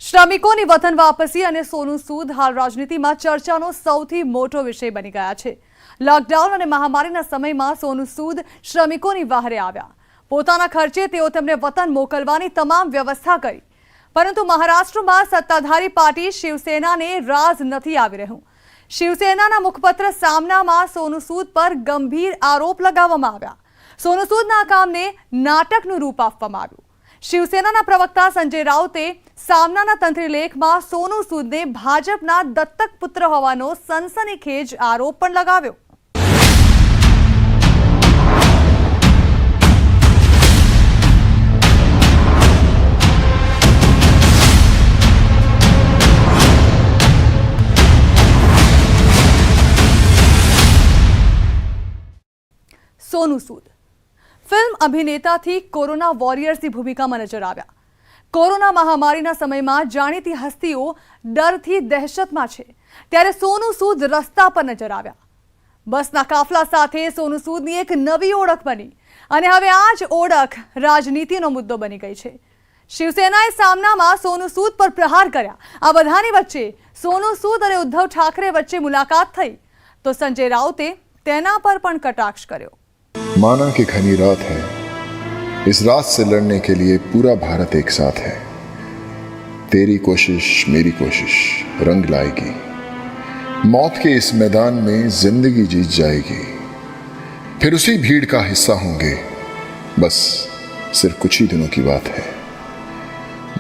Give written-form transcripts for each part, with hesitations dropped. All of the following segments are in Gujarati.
શ્રમિકોની વતન વાપસી અને સોનું સૂદ હાલ રાજનીતિમાં ચર્ચાનો સૌથી મોટો વિષય બની ગયા છે। લોકડાઉન અને મહામારીના સમયમાં સોનું સૂદ શ્રમિકોની વહારે આવ્યા। પોતાના ખર્ચે તેઓ તેમને વતન મોકલવાની તમામ વ્યવસ્થા કરી, પરંતુ મહારાષ્ટ્રમાં સત્તાધારી પાર્ટી શિવસેનાને રાજ નથી આવી રહ્યું। શિવસેનાના મુખપત્ર સામનામાં સોનું સૂદ પર ગંભીર આરોપ લગાવવામાં આવ્યા। સોનું સૂદના કામને નાટકનું રૂપ આપવામાં આવ્યું। શિવસેનાના પ્રવક્તા સંજય રાઉતે સામનાના તંત્રી લેખમાં સોનું સૂદને ભાજપના દત્તક પુત્ર હોવાનો સનસનીખેજ આરોપ પણ લગાવ્યો। સોનું સૂદ फिल्म अभिनेता थी कोरोना वॉरियर्स की भूमिका में नजर आया। कोरोना महामारी समय जाणीती हस्तीओ डर थी दहशत में छे, त्यारे सोनू सूद रस्ता पर नजर आया। बसना काफला साथे सोनू सूदनी एक नवी ओळख बनी अने हवे आज ओळख राजनीतिनो मुद्दो बनी गई छे। शिवसेनाए सामनामां सोनू सूद पर प्रहार कर्या। आ बधानी वच्चे सोनू सूद अने उद्धव ठाकरे वच्चे मुलाकात थई तो संजय राउते तेना पर पण कटाक्ष कर्यो। माना कि घनी रात है, इस रात से लड़ने के लिए पूरा भारत एक साथ है। तेरी कोशिश मेरी कोशिश रंग लाएगी, मौत के इस मैदान में जिंदगी जीत जाएगी। फिर उसी भीड़ का हिस्सा होंगे, बस सिर्फ कुछ ही दिनों की बात है।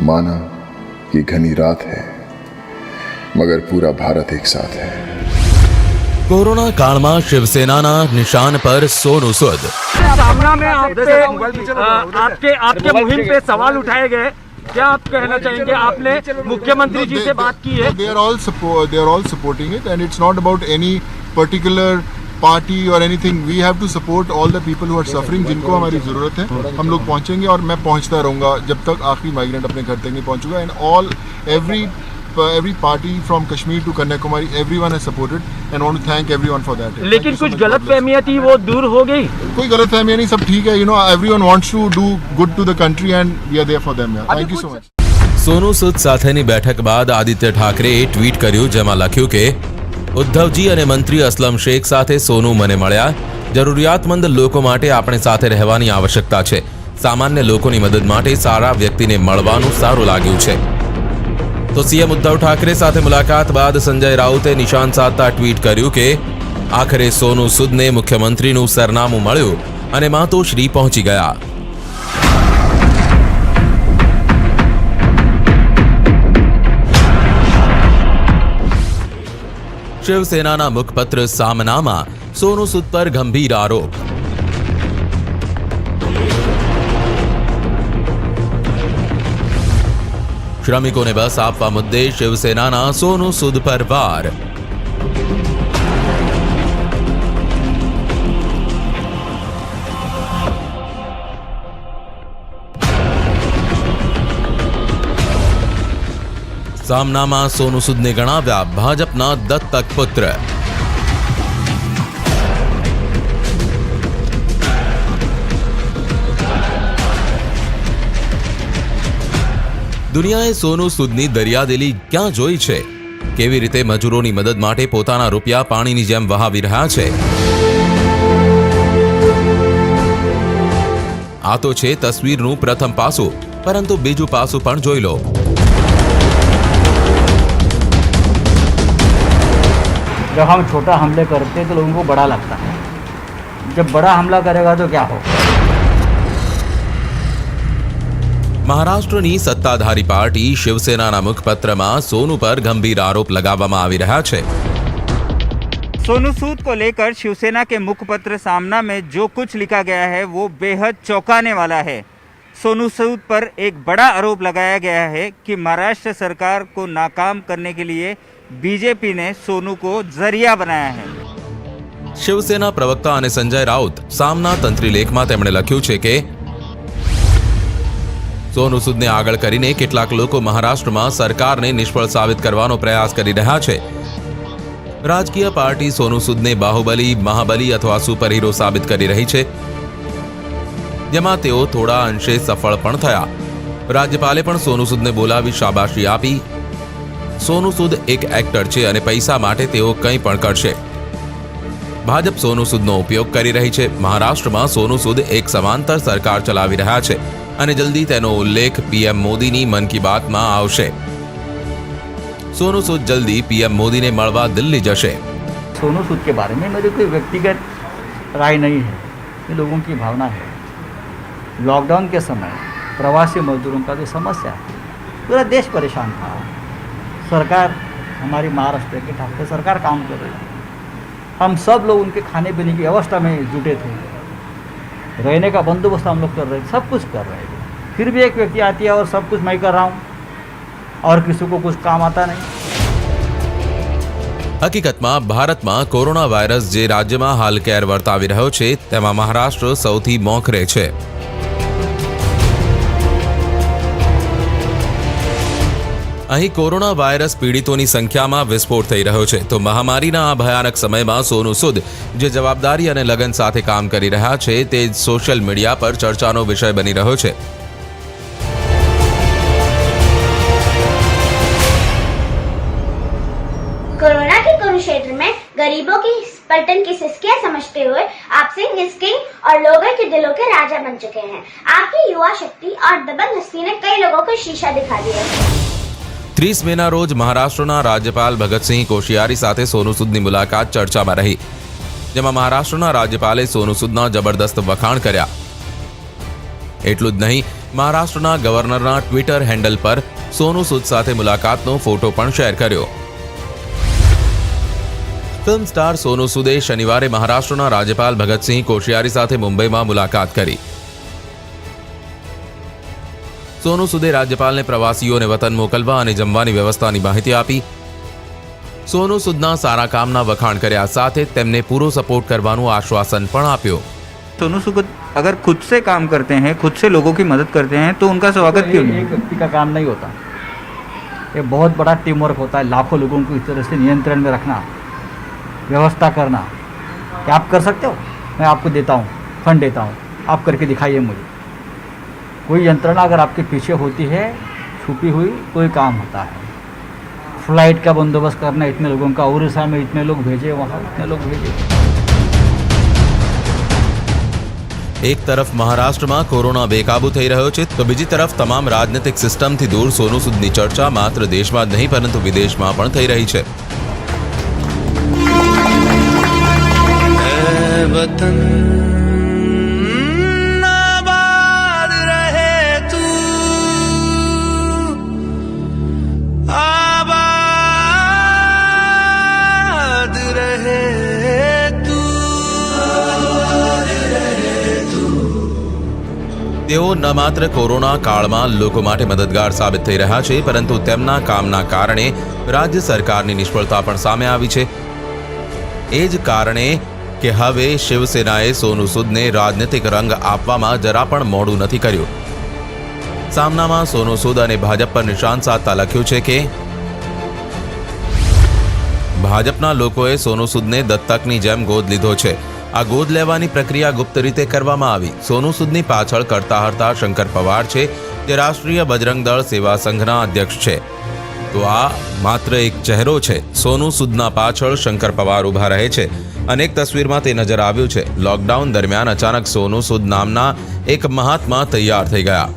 माना कि घनी रात है, मगर पूरा भारत एक साथ है। कोरोना काल में शिवसेना निशान पर सोनू सूद सामना में आपके मुहिम पे सवाल उठाए गए, क्या आप कहना चाहेंगे? आपने मुख्यमंत्री जी से बात की है। They are all supporting it, and it's not about any particular party or anything. We have to support all the people who are suffering, जिनको हमारी जरूरत है। हम लोग पहुंचेंगे और मैं पहुंचता रहूंगा जब तक आखिरी माइग्रेंट अपने घर तक नहीं पहुंचूंगा। And every party from Kashmir to Kanyakumari, everyone has supported and want to thank everyone for that. लेकिन कुछ गलतफहमियां थी, वो दूर हो गई? कोई गलतफहमियां नहीं, सब ठीक है। Everyone wants to do good to the country and we are there for them. Thank you so much. Sonu Sood સાથેની બેઠક બાદ આદિત્ય ઠાકરેએ ટ્વીટ કર્યું, જેમાં લખ્યું કે ઉદ્ધવજી અને મંત્રી અસલમ શેખ સાથે સોનુ મને મળ્યા। જરૂરિયાતમંદ લોકો માટે આપણે સાથે રહેવાની આવશ્યકતા છે। સામાન્ય લોકોની મદદ માટે સારા વ્યક્તિને મળવાનું સારું લાગ્યું છે। तो सीएम उद्धव ठाकरे साथे मुलाकात बाद संजय राउते निशान साधता ट्वीट कर्યું કે આખરે સોનુ સૂદને મુખ્યમંત્રીનું સરનામું મળ્યું અને માતોશ્રી પહોંચી ગયા। શિવસેનાના મુખપત્ર સામનામાં સોનુ સૂદ પર ગંભીર આરોપ। श्रमिकों ने बस आपवा मुद्दे शिवसेना सोनू सूद पर वार। सामना में सोनू सूद ने गणाव्या भाजपना दत्तक पुत्र। दुनियाए सोनू सूदनी दरियादिली क्या जोई छे? केवी रीते मजूरोनी मदद माटे पोताना रूपिया पाणीनी जेम वहावी रह्या छे? आ तो छे तस्वीरनुं प्रथम पासुं, परंतु बीजुं पासुं पण जोई लो। जब हम छोटा हमले करते तो लोगों को बड़ा लगता है, जब बड़ा हमला करेगा तो क्या हो? महाराष्ट्रनी सत्ताधारी पार्टी शिवसेनाना मुखपत्रमां सोनू पर गंभीर आरोप लगाववामां आवी रह्या छे। सोनू सूद को लेकर शिवसेना के मुखपत्र सामना में जो कुछ लिखा गया है वो बेहद चौंकाने वाला है। सोनू सूद पर एक बड़ा आरोप लगाया गया है कि महाराष्ट्र सरकार को नाकाम करने के लिए बीजेपी ने सोनू को जरिया बनाया है। शिवसेना प्रवक्ता अने संजय राउत सामना तंत्री लेखमां તેમણે લખ્યું છે કે સોનુ સૂદને આગળ કરીને કેટલાક લોકો મહારાષ્ટ્રમાં સરકારને નિષ્ફળ સાબિત કરવાનો પ્રયાસ કરી રહ્યા છે। રાજકીય પાર્ટી સોનુ સૂદને બાહુબલી, મહાબલી અથવા સુપર હીરો સાબિત કરી રહી છે, જેમાં તેઓ થોડા અંશે સફળ પણ થયા। રાજ્યપાલે પણ સોનુ સૂદને બોલાવી શાબાશી આપી. સોનુ સૂદ એક એક્ટર છે અને પૈસા માટે તેઓ કંઈ પણ કરશે. ભાજપ સોનુ સૂદનો ઉપયોગ કરી રહી છે. મહારાષ્ટ્રમાં સોનુ સૂદ એક સમાંતર સરકાર ચલાવી રહ્યા છે અને જલ્દી તેનો ઉલ્લેખ પીએમ મોદીની મન કી બાતમાં આવશે. सोनू सूद जल्दी पीएम मोदी ने મળવા दिल्ली जैसे. सोनू सूद के बारे में मेरी कोई व्यक्तिगत राय नहीं है, ये लोगों की भावना है. लॉकडाउन के समय प्रवासी मजदूरों का जो समस्या है, पूरा देश परेशान था. सरकार हमारी महाराष्ट्र के ठाकरे सरकार काम कर रही है. हम सब लोग उनके खाने पीने की व्यवस्था में जुटे थे, रहने का बंदोबस्त हम लोग कर रहे थे, सब कुछ कर रहे थे. फिर भी एक व्यक्ति आती है और सब कुछ मैं कर रहा हूँ और किसी को कुछ काम आता नहीं. હકીકતમાં ભારતમાં કોરોના વાયરસ જે રાજ્યમાં હાલ કેર વર્તાવી રહ્યો છે તેમાં મહારાષ્ટ્ર સૌથી મોખરે છે. અહીં કોરોના વાયરસ પીડિતોની સંખ્યામાં વિસ્ફોટ થઈ રહ્યો છે તો મહામારીના આ ભયાનક સમયમાં સોનુ સૂદ જે જવાબદારી અને લગન સાથે કામ કરી રહ્યા છે તે સોશિયલ મીડિયા પર ચર્ચાનો વિષય બની રહ્યો છે. कोरोना के कुरुक्षेत्र में गरीबों की पलटन की सिसकियां समझते हुए आप सिंह इस किंग और लोगों के दिलों के राजा बन चुके हैं. आपकी युवा शक्ति और दबंग हस्ती ने कई लोगों को शीशा दिखा दिया. 30 મેના રોજ મહારાષ્ટ્રના રાજ્યપાલ ભગતસિંહ કોશિયારી સાથે સોનુ સૂદની મુલાકાત ચર્ચામાં રહી, જેમાં મહારાષ્ટ્રના રાજ્યપાલે સોનુ સૂદના જબરદસ્ત વખાણ કર્યા. એટલું જ નહીં, મહારાષ્ટ્રના ગવર્નરના ટ્વિટર હેન્ડલ પર સોનુ સૂદ સાથે મુલાકાતનો ફોટો પણ શેર કર્યો. फिल्म स्टार सोनू सूदे शनिवारे महाराष्ट्रना राज्यपाल भगतसिंह कोश्यारी साथे मुंबईमां मुलाकात करी. सोनू सूदे राज्यपालने प्रवासीओने वतन मोकलवा अने जमवानी व्यवस्थानी माहिती आपी. सोनू सूदना सारा कामना वखाण कर्या, साथे तेमने पूरो सपोर्ट करवानुं आश्वासन पण आप्युं. सोनू सूद अगर खुद से काम करते हैं, खुद से लोगों की मदद करते हैं तो उनका स्वागत क्यों नहीं? एक व्यक्ति का काम नहीं होता, ये बहुत बड़ा टीम वर्क होता है. लाखों लोगों को इस तरह से नियंत्रण में रखना, व्यवस्था करना. क्या आप कर सकते हो? मैं आपको देता हूँ, फंड देता हूँ, आप करके दिखाइए मुझे. कोई यंत्रणा अगर आपके पीछे होती है, छुपी हुई, कोई काम होता है. फ्लाइट का बंदोबस्त करना, इतने लोगों का, उड़ीसा में इतने लोग भेजे, वहाँ इतने लोग भेजे. एक तरफ महाराष्ट्રમાં કોરોના બેકાબુ થઈ રહ્યો છે તો બીજી તરફ તમામ રાજનીતિક સિસ્ટમથી દૂર સોનુ સૂદની ચર્ચા માત્ર દેશમાં જ નહીં પરંતુ વિદેશમાં પણ થઈ રહી છે. वतन आबाद रहे तू, आबाद रहे तू, आबाद रहे तू. તેઓ ન માત્ર કોરોના કાળમાં લોકો માટે મદદગાર સાબિત થઈ રહ્યા છે પરંતુ તેમના કામના કારણે રાજ્ય સરકારની નિષ્ફળતા પણ સામે આવી છે. એ જ કારણે કે હવે શિવસેનાએ સોનુ સૂદને રાજનીતિક રંગ આપવામાં જરા પણ મોડું નથી કર્યું. સામનામાં સોનુ સૂદ અને ભાજપ પર નિશાન સાધતા લખ્યું છે કે ભાજપના લોકોએ સોનુ સૂદને દત્તકની જેમ ગોદ લીધો છે. આ ગોદ લેવાની પ્રક્રિયા ગુપ્ત રીતે કરવામાં આવી. સોનુ સૂદની પાછળ કરતા હરતા શંકર પવાર છે, જે રાષ્ટ્રીય બજરંગ દળ સેવા સંઘના અધ્યક્ષ છે. તો આ માત્ર એક ચહેરો છે. સોનુ સૂદના પાછળ શંકર પવાર ઊભા રહે છે. અનેક તસવીરમાં તે નજર આવ્યું છે. લોકડાઉન દરમિયાન અચાનક સોનુ સૂદ નામના એક મહાત્મા તૈયાર થઈ ગયા.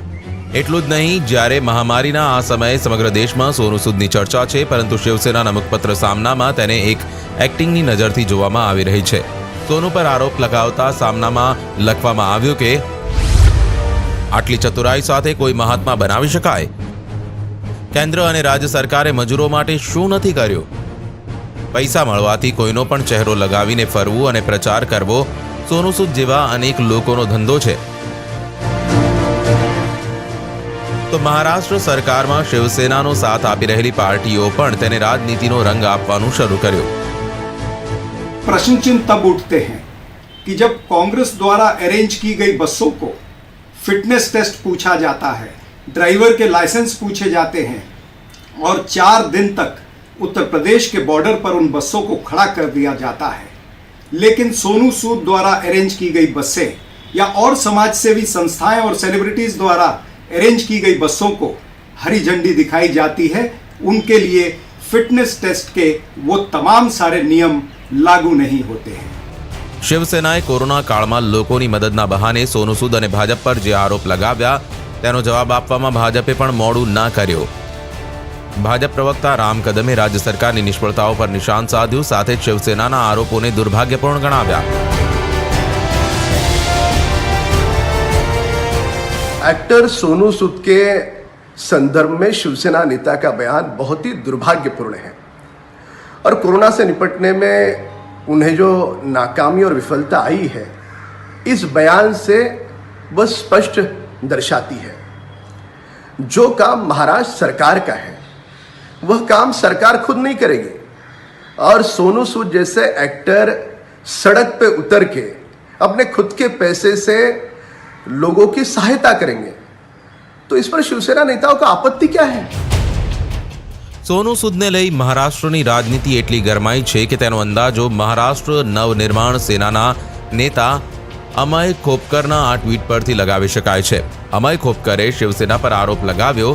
એટલું જ નહીં, જ્યારે મહામારીના આ સમયે સમગ્ર દેશમાં સોનુ સૂદની ચર્ચા છે પરંતુ શિવસેનાના મુખપત્ર સામનામાં તેને એક એક્ટિંગની નજરથી જોવામાં આવી રહી છે. સોનુ પર આરોપ લગાવતા સામનામાં લખવામાં આવ્યું કે આટલી ચતુરાઈ સાથે કોઈ મહાત્મા બનાવી શકાય? કેન્દ્ર અને રાજ્ય સરકારે મજૂરો માટે શું નથી કર્યું? પૈસા મળવાથી કોઈનો પણ ચહેરો લગાવીને ફરવું અને પ્રચાર કરવો સોનુ સૂદ જેવા અનેક લોકોનો ધંધો છે. તો મહારાષ્ટ્ર સરકારમાં શિવસેનાનો સાથ આપી રહેલી પાર્ટીઓ પણ તેને રાજનીતિનો રંગ આપવાનું શરૂ કર્યું. प्रश्न चिन्ह तब उठते हैं कि जब कांग्रेस द्वारा अरेंज की गई बसों को फिटनेस टेस्ट पूछा जाता है, ड्राइवर के लाइसेंस पूछे जाते हैं और 4 दिन तक उत्तर प्रदेश के बॉर्डर पर उन बसों को खड़ा कर दिया जाता है. लेकिन सोनू सूद द्वारा अरेंज की गई बसें या और समाज सेवी संस्थाएं और सेलिब्रिटीज द्वारा अरेंज की गई बसों को हरी झंडी दिखाई जाती है, उनके लिए फिटनेस टेस्ट के वो तमाम सारे नियम लागू नहीं होते हैं। શિવસેનાએ કોરોના કાળમાં લોકોની મદદના બહાને સોનુ સૂદ અને ભાજપ પર જે આરોપ લગાવ્યા તેનો જવાબ આપવામાં ભાજપે પણ મોડું ના કર્યું। ભાજપ પ્રવક્તા રામ કદમે રાજ્ય સરકારની નિષ્ફળતાઓ પર નિશાન સાધ્યું, સાથે જ શિવસેનાના આરોપોને દુર્ભાગ્યપૂર્ણ ગણાવ્યા। एक्टर सोनू सूद के संदर्भ में शिवसेना नेता का बयान बहुत ही दुर्भाग्यपूर्ण है और कोरोना से निपटने में उन्हें जो नाकामी और विफलता आई है, इस बयान से वह स्पष्ट दर्शाती है जो काम महाराष्ट्र सरकार का है वह काम सरकार खुद नहीं करेगी और सोनू सूद जैसे एक्टर सड़क पे उतर के अपने खुद के पैसे से लोगों की सहायता करेंगे तो इस पर शिवसेना नेताओं का आपत्ति क्या है? સોનુ સૂદને લઈ મહારાષ્ટ્રની રાજનીતિ એટલી ગરમાઈ છે કે તેનો અંદાજો મહારાષ્ટ્ર નવનિર્માણ સેનાના નેતા અમય ખોપકરના આ ટ્વીટ પરથી લગાવી શકાય છે। અમય ખોપકરે શિવસેના પર આરોપ લગાવ્યો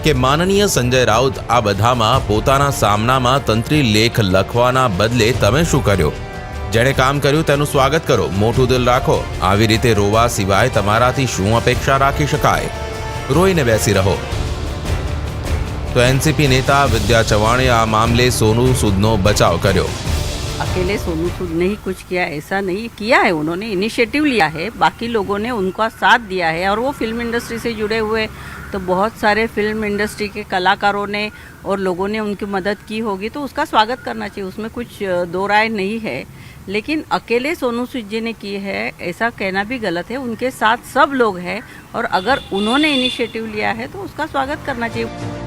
કે માનનીય સંજય રાઉત આ બધામાં પોતાના સામનામાં તંત્રી લેખ લખવાના બદલે તમે શું કર્યું? જેણે કામ કર્યું તેનું સ્વાગત કરો, મોટું દિલ રાખો। આવી રીતે રોવા સિવાય તમારાથી શું અપેક્ષા રાખી શકાય? રોઈને બેસી રહો। તો એનસીપી नेता विद्या चव्हाणे आ मामले सोनू सूदનો बचाव કર્યો। अकेले सोनू सूद ने ही कुछ किया ऐसा नहीं किया है, उन्होंने इनिशिएटिव लिया है, बाकी लोगों ने उनका साथ दिया है और वो फिल्म इंडस्ट्री से जुड़े हुए तो बहुत सारे फिल्म इंडस्ट्री के कलाकारों ने और लोगों ने उनकी मदद की होगी तो उसका स्वागत करना चाहिए, उसमें कुछ दो राय नहीं है। लेकिन अकेले सोनू सूद जी ने की है ऐसा कहना भी गलत है, उनके साथ सब लोग हैं और अगर उन्होंने इनिशिएटिव लिया है तो उसका स्वागत करना चाहिए।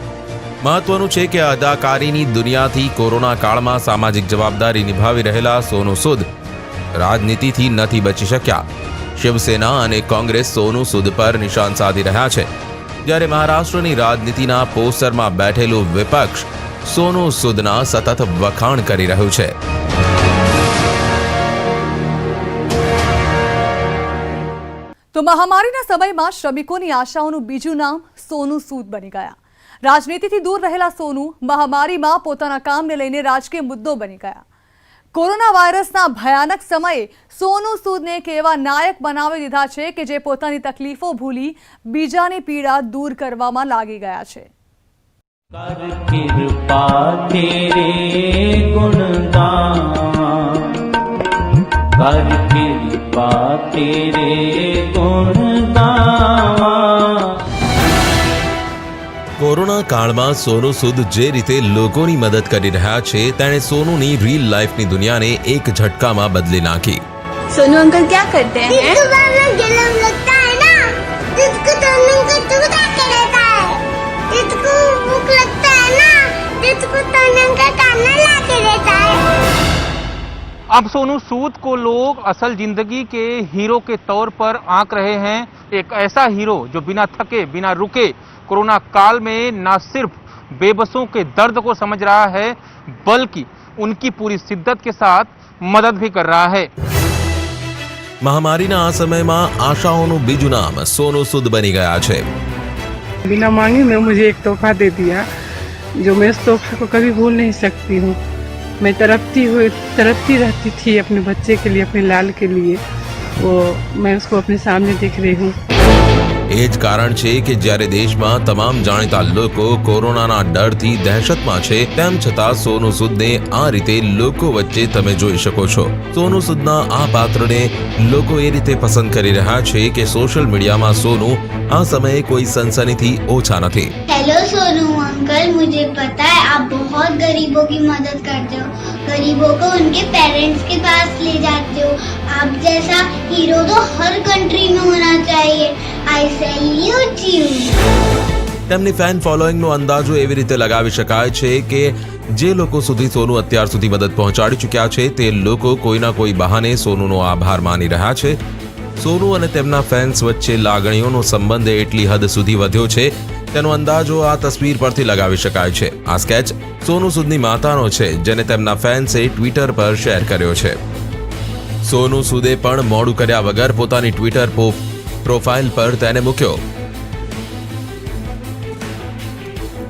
મહત્વનું છે કે અદાકારીની દુનિયાથી કોરોના કાળમાં સામાજિક જવાબદારી નિભાવી રહેલા સોનુ સૂદ રાજનીતિથી નથી બચી શક્યા। શિવસેના અને કોંગ્રેસ સોનુ સૂદ પર નિશાન સાધી રહ્યા છે, જ્યારે મહારાષ્ટ્રની રાજનીતિના પોસ્ટરમાં બેઠેલું વિપક્ષ સોનુ સૂદના સતત વખાણ કરી રહ્યું છે। તો મહામારીના સમયમાં શ્રમિકોની આશાઓનું બીજું નામ સોનુ સૂદ બની ગયા। રાજનીતિથી દૂર રહેલા સોનુ મહામારીમાં પોતાના કામને લઈને રાજકીય મુદ્દો બની ગયા। કોરોના વાયરસના ભયાનક સમયે સોનુ સૂદને એક એવા નાયક બનાવી દીધા છે કે જે પોતાની તકલીફો ભૂલી બીજાની પીડા દૂર કરવામાં લાગી ગયા છે। कर कृपा तेरे गुण गावा, कर कृपा तेरे गुण गावा। કોરોના કાળમાં સોનુ સૂદ જે રીતે લોકોની મદદ કરી રહ્યા છે તેણે સોનુની રીલ લાઈફની દુનિયાને એક ઝટકામાં બદલી નાખી। सोनू अंकल क्या करते हैं? गलम लगता है ना, जिसको तोड़ने को टूटा के रहता है, जिसको भूख लगता है ना, जिसको तोड़ने का काना ला के रहता है। अब सोनू सूद को लोग असल जिंदगी के हीरो के तौर पर आंक रहे हैं। एक ऐसा हीरो जो बिना थके बिना रुके कोरोना काल में न सिर्फ बेबसों के दर्द को समझ रहा है बल्कि उनकी पूरी शिद्दत के साथ मदद भी कर रहा है। મહામારીના આ સમયમાં આશાઓનું બીજું નામ સોનુ સૂદ બની ગયા છે। बिना मांगे मैं मुझे एक तोहफा दे दिया जो मैं उस तोहफे को कभी भूल नहीं सकती हूँ। मैं तड़पती रहती थी अपने बच्चे के लिए, अपने लाल के लिए, वो मैं उसको अपने सामने देख रही हूँ। એ જ કારણ છે કે જ્યારે દેશમાં તમામ જાણીતા લોકો કોરોનાના ડરથી દહેશતમાં છે તેમ છતાં સોનુ સૂદને આ રીતે લોકો વચ્ચે તમે જોઈ શકો છો। સોનુ સૂદના આ પાત્રને લોકો એ રીતે પસંદ કરી રહ્યા છે કે સોશિયલ મીડિયામાં સોનુ આ સમયે કોઈ સનસનીથી ઓછા નથી। हेलो सोनू अंकल, मुझे पता है आप बहुत गरीबों की मदद करते हो, गरीबों को उनके पेरेंट्स के पास ले जाते हो। आप जैसा हीरो तो हर कंट्री में होना चाहिए। आई सैल्यूट यू। તેમની ફેન ફોલોઈંગનો અંદાજો એવી રીતે લગાવી શકાય છે કે જે લોકો સુધી સોનુ અત્યાર સુધી મદદ પહોંચાડી ચૂક્યા છે તે લોકો કોઈના કોઈ બહાને સોનુનો આભાર માની રહ્યા છે। સોનુ અને તેમના ફેન્સ વચ્ચે લાગણીઓનો સંબંધ એટલી હદ સુધી વધ્યો છે તેનો અંદાજો આ તસવીર પરથી લગાવી શકાય છે। આ સ્કેચ સોનુ સૂદની માતાનો છે જેને તેમના ફેન્સે ટ્વિટર પર શેર કર્યો છે। સોનુ સૂદે પણ મોડું કર્યા વગર પોતાની ટ્વિટર પ્રોફાઇલ પર તેને મૂક્યો.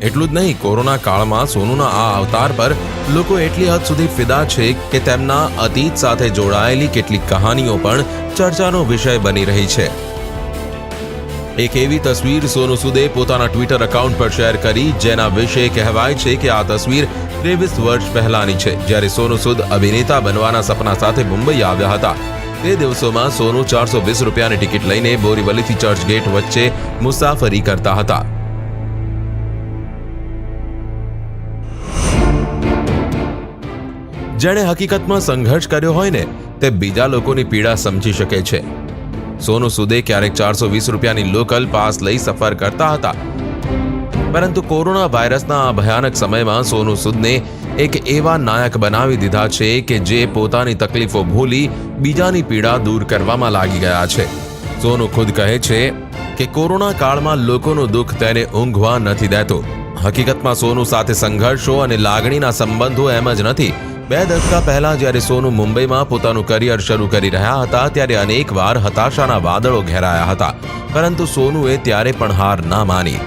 એટલું જ નહીં, કોરોના કાળમાં સોનુના આ અવતાર પર લોકો એટલી હદ સુધી ફિદા છે કે તેમના અતીત સાથે જોડાયેલી કેટલીક કહાનીઓ પણ ચર્ચાનો વિષય બની રહી છે. એક એવી તસવીર સોનુ સૂદે પોતાના ટ્વિટર એકાઉન્ટ પર શેર કરી જેના વિશે કહેવાય છે કે આ તસવીર 23 વર્ષ પહેલાની છે, જ્યારે સોનુ સૂદ અભિનેતા બનવાના સપના સાથે મુંબઈ આવ્યા હતા. તે દિવસોમાં સોનુ 420 રૂપિયાની ટિકિટ લઈને બોરીવલીથી ચર્ચગેટ વચ્ચે મુસાફરી કરતા હતા. જેણે હકીકતમાં સંઘર્ષ કર્યો હોય ને તે બીજા લોકોની પીડા સમજી શકે છે. સોનુ સૂદે ક્યારેક 420 રૂપિયાની લોકલ પાસ લઈ સફર કરતા હતા, પરંતુ કોરોના વાયરસના આ ભયાનક સમયમાં સોનુ સૂદને એક એવા નાયક બનાવી દીધા છે કે જે પોતાની તકલીફો ભૂલી બીજાની પીડા દૂર કરવામાં લાગી ગયા છે. સોનુ ખુદ કહે છે કે કોરોના કાળમાં લોકોનું દુઃખ તેને ઊંઘવા નથી દેતું. હકીકતમાં સોનુ સાથે સંઘર્ષો અને લાગણીના સંબંધો એમ જ નથી. 2 દશકા પહેલા જ્યારે સોનુ મુંબઈમાં પોતાનું કરિયર શરૂ કરી રહ્યા હતા ત્યારે અનેકવાર હતાશાના વાદળો ઘેરાયા હતા, પરંતુ સોનુએ ત્યારે પણ હાર ના માની.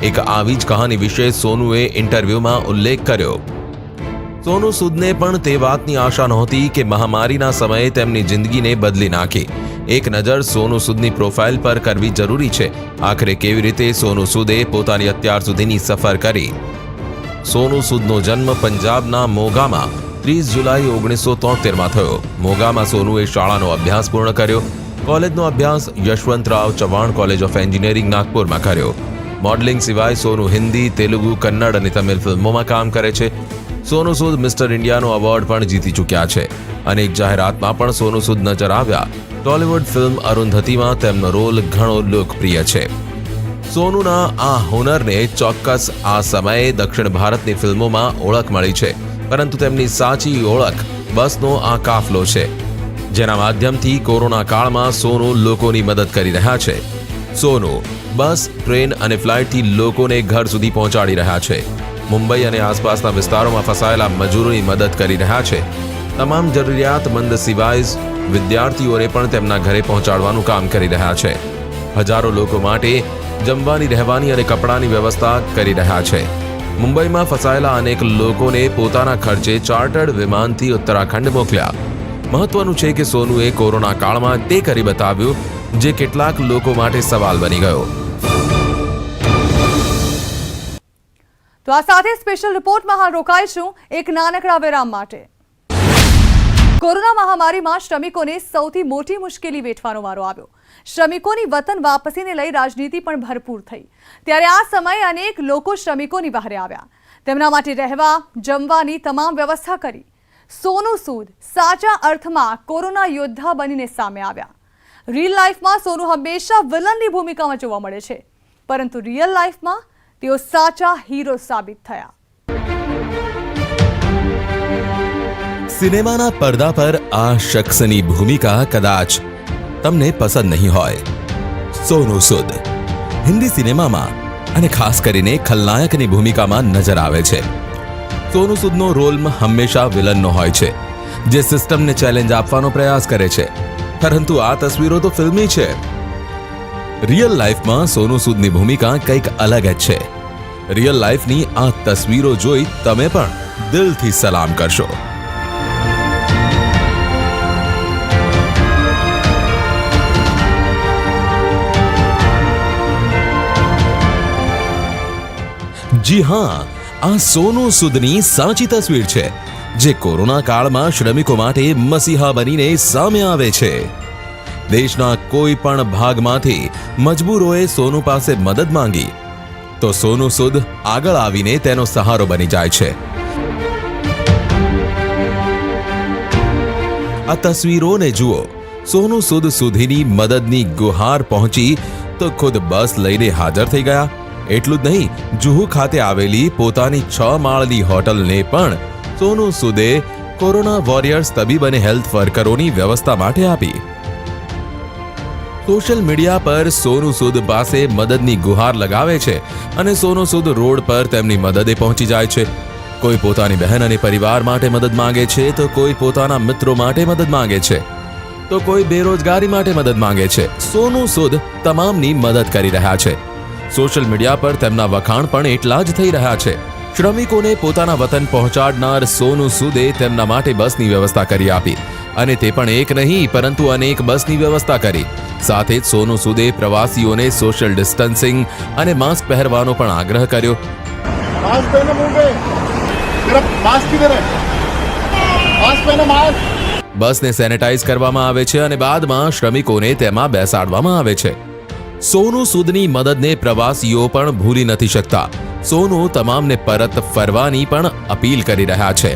એક આવી જ કહાની વિશે સોનુએ ઇન્ટરવ્યુમાં ઉલ્લેખ કર્યો. સોનુ સૂદને પણ તે વાતની આશા નહોતી કે મહામારીના સમયે તેમની જિંદગીને બદલી નાખી. એક નજર સોનુ સૂદની પ્રોફાઇલ પર કરવી જરૂરી છે. આખરે કેવી રીતે સોનુ સૂદે પોતાની અત્યાર સુધીની સફર કરી. સોનુ સૂદનો જન્મ પંજાબના મોગામાં 30 જુલાઈ 1973માં થયો. મોગામાં સોનુએ શાળાનો અભ્યાસ પૂર્ણ કર્યો. કોલેજનો અભ્યાસ Yashwantrao Chauhan college of engineering નાગપુરમાં કર્યો. મોડલિંગ સિવાય સોનુ હિન્દી, તેલુગુ, કન્નડ અને તમિલ ફિલ્મોમાં કામ કરે છે. સોનુ સૂદ મિસ્ટર ઇન્ડિયાનો એવોર્ડ પણ જીતી ચૂક્યા છે. અનેક જાહેરાતમાં પણ સોનુ સૂદ નજર આવ્યા. ટોલીવુડ ફિલ્મ અરુંધતીમાં તેમનો રોલ ઘણો લોકપ્રિય છે. સોનુના આ હુનરને ચોક્કસ આ સમયે દક્ષિણ ભારતની ફિલ્મોમાં ઓળખ મળી છે, પરંતુ તેમની સાચી ઓળખ બસનો આ કાફલો છે, જેના માધ્યમથી કોરોના કાળમાં સોનુ લોકોની મદદ કરી રહ્યા છે. સોનુ બસ, ટ્રેન અને ફ્લાઇટથી લોકોને ઘર સુધી પહોંચાડી રહ્યા છે. મુંબઈ અને આસપાસના વિસ્તારોમાં ફસાયેલા મજૂરોની મદદ કરી રહ્યા છે. તમામ જરૂરિયાતમંદ સિવાય વિદ્યાર્થીઓને પણ તેમના ઘરે પહોંચાડવાનું કામ કરી રહ્યા છે. હજારો લોકો માટે જમવાની, રહેવાની અને કપડાની વ્યવસ્થા કરી રહ્યા છે. મુંબઈમાં ફસાયેલા અનેક લોકોને પોતાના ખર્ચે ચાર્ટર્ડ વિમાનથી ઉત્તરાખંડ મોકલ્યા. મહત્વનું છે કે સોનુએ કોરોના કાળમાં તે કરી બતાવ્યું જે કેટલાક લોકો માટે સવાલ બની ગયો. તો આ સાથે સ્પેશિયલ રિપોર્ટમાં હાલ રોકાઈશું એક નાનકડા વિરામ માટે. કોરોના મહામારીમાં શ્રમિકોને સૌથી મોટી મુશ્કેલી વેઠવાનો વારો આવ્યો. શ્રમિકોની વતન વાપસીને લઈ રાજનીતિ પણ ભરપૂર થઈ. ત્યારે આ સમયે અનેક લોકો શ્રમિકોની વહારે આવ્યા. તેમના માટે રહેવા, જમવાની તમામ વ્યવસ્થા કરી. સોનુ સૂદ સાચા અર્થમાં કોરોના યોદ્ધા બનીને સામે આવ્યા. રિયલ લાઈફમાં સોનુ હંમેશા વિલનની ભૂમિકામાં જોવા મળે છે, પરંતુ રિયલ લાઈફમાં તેઓ સાચા હીરો સાબિત થયા. સિનેમાના પડદા પર આ શખ્સની ભૂમિકા કદાચ તમને પસંદ નહીં હોય. સોનુ સૂદ હિન્દી સિનેમામાં અને ખાસ કરીને ખલનાયકની ભૂમિકામાં નજર આવે છે. સોનુ સૂદનો રોલ હંમેશા વિલનનો હોય છે, જે સિસ્ટમને ચેલેન્જ આપવાનો પ્રયાસ કરે છે. પરંતુ આ તસવીરો તો ફિલ્મી છે. રિયલ લાઈફમાં સોનુ સૂદની ભૂમિકા કંઈક અલગ જ છે. રિયલ લાઈફની આ તસવીરો જોઈ તમે પણ દિલથી સલામ કરશો. જી હા, આ સોનુ સૂદની સાચી તસવીર છે, જે કોરોના કાળમાં શ્રમિકો માટે મસીહા બનીને સામે આવે છે. દેશના કોઈ પણ ભાગમાંથી મજબૂરોએ સોનુ પાસે મદદ માંગી તો સોનુ સૂદ આગળ આવીને તેનો સહારો બની જાય છે. આ તસવીરોને જુઓ. સોનુ સૂદ સુધીની મદદની ગુહાર પહોંચી તો ખુદ બસ લઈને હાજર થઈ ગયા. એટલું જ નહીં, જુહુ ખાતે આવેલી પોતાની 6 માળની હોટલને પણ સોનુ સૂદે કોરોના વોરિયર્સ તબીબ અને હેલ્થ વર્કરોની વ્યવસ્થા માટે આપી. સોશિયલ મીડિયા પર સોનુ સૂદ પાસે મદદની ગુહાર લગાવે છે અને સોનુ સૂદ રોડ પર તેમની મદદે પહોંચી જાય છે. કોઈ પોતાની બહેન અને પરિવાર માટે મદદ માંગે છે તો કોઈ પોતાના મિત્રો માટે મદદ માંગે છે. તો કોઈ બેરોજગારી માટે મદદ માંગે છે. સોનુ સૂદ તમામની મદદ કરી રહ્યા છે. સોશિયલ મીડિયા પર તેમના વખાણ પણ એટલા જ થઈ રહ્યા છે. શ્રમિકોને પોતાના વતન પહોંચાડનાર સોનુ સૂદે તેમના માટે બસની વ્યવસ્થા કરી આપી અને તે પણ એક નહીં પરંતુ અનેક બસની વ્યવસ્થા કરી. સાથે જ સોનુ સૂદે પ્રવાસીઓને સોશિયલ ડિસ્ટન્સિંગ અને માસ્ક પહેરવાનો પણ આગ્રહ કર્યો. બસને સેનેટાઈઝ કરવામાં આવે છે અને બાદમાં શ્રમિકોને તેમાં બેસાડવામાં આવે છે. સોનુ સૂદની મદદને પ્રવાસીઓ પણ ભૂલી નથી શકતા. સોનુ તમામને પરત ફરવાની પણ અપીલ કરી રહ્યા છે.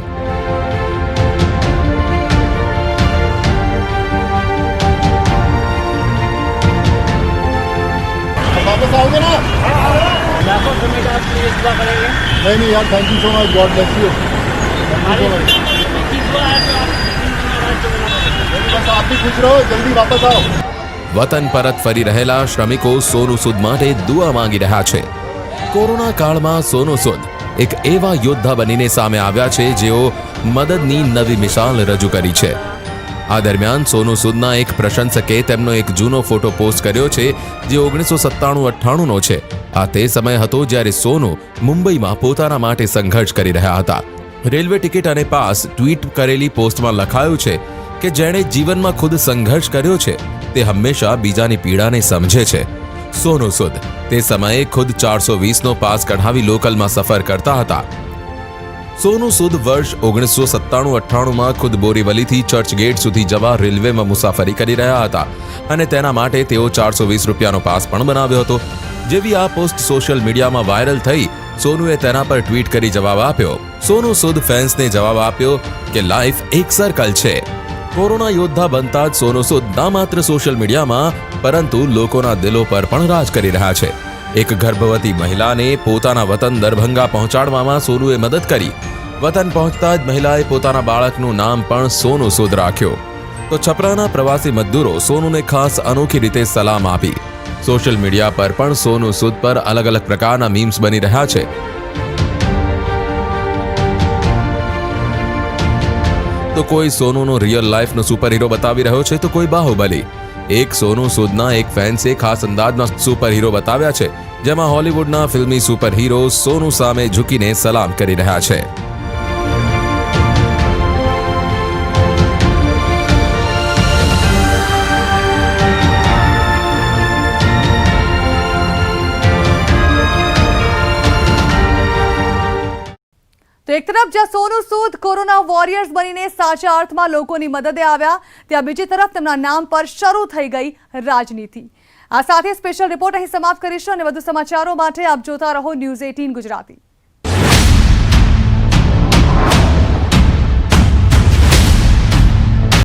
वापस आओगे ना? नहीं यार, thank you so much, God bless you. बस आप भी खुश रहो, जल्दी वापस आओ. વતન પરત ફરી રહેલા શ્રમિકો સોનુ સૂદ માટે દુઆ માંગી રહ્યા છે. કોરોના કાળમાં સોનુ સૂદ એક એવા યોદ્ધા બનીને સામે આવ્યા છે જેઓ મદદની નવી મિસાલ રજૂ કરી છે. આ દરમિયાન સોનુ સૂદના એક પ્રશંસકે તેમનો એક જૂનો ફોટો પોસ્ટ કર્યો છે જે 1997-98નો છે. આ તે સમય હતો જ્યારે સોનુ મુંબઈમાં પોતાના માટે સંઘર્ષ કરી રહ્યા હતા. રેલવે ટિકિટ અને પાસ ટ્વીટ કરેલી પોસ્ટમાં લખાયું છે કે જેણે જીવનમાં ખુદ સંઘર્ષ કર્યો છે તે હંમેશા બીજાની પીડાને સમજે છે. સોનુ સૂદ તે સમયે ખુદ 420નો પાસ કઢાવી લોકલમાં સફર કરતા હતા. સોનુ સૂદ વર્ષ 1997-98માં ખુદ બોરીવલીથી ચર્ચગેટ સુધી જવા રેલવેમાં મુસાફરી કરી રહ્યા હતા અને તેના માટે તેઓ 420 રૂપિયાનો પાસ પણ બનાવ્યો હતો. જેવી આ પોસ્ટ સોશિયલ મીડિયામાં વાયરલ થઈ, સોનુએ તેના પર ટ્વીટ કરી જવાબ આપ્યો. સોનુ સૂદ ફેન્સને જવાબ આપ્યો કે લાઈફ એક સર્કલ છે. કોરોના યોદ્ધા બનતા જ સોનુ સૂદ ના માત્ર સોશિયલ મીડિયામાં પરંતુ લોકોના દિલો પર પણ રાજ કરી રહ્યા છે. એક ગર્ભવતી મહિલાને પોતાના વતન દરભંગા પહોંચાડવામાં સોનુએ મદદ કરી. વતન પહોંચતા જ મહિલાએ પોતાના બાળકનું નામ પણ સોનુ સૂદ રાખ્યો. તો છપરાના પ્રવાસી મજદૂરો સોનુને ખાસ અનોખી રીતે સલામ આપી. સોશિયલ મીડિયા પર પણ સોનુ સૂદ પર અલગ અલગ પ્રકારના મીમ્સ બની રહ્યા છે. તો કોઈ સોનુનો રિયલ લાઈફનો સુપર હીરો બતાવી રહ્યો છે તો કોઈ બાહુબલી. એક સોનુ સૂદના એક ફેન્સે ખાસ અંદાજમાં સુપર હીરો બતાવ્યા છે, જેમાં હોલિવૂડના ફિલ્મી સુપર હીરો સોનુ સામે ઝૂકીને સલામ કરી રહ્યા છે. તો એક તરફ જ્યાં સોનુ સૂદ કોરોના વોરિયર્સ બનીને સાચા અર્થમાં લોકોની મદદે આવ્યા, ત્યાં બીજી તરફ તેમના નામ પર શરૂ થઈ ગઈ રાજનીતિ. આ સાથે સ્પેશિયલ રિપોર્ટ અહીં સમાપ્ત કરીશું અને વધુ સમાચારો માટે આપ જોતા રહો News 18 ગુજરાતી.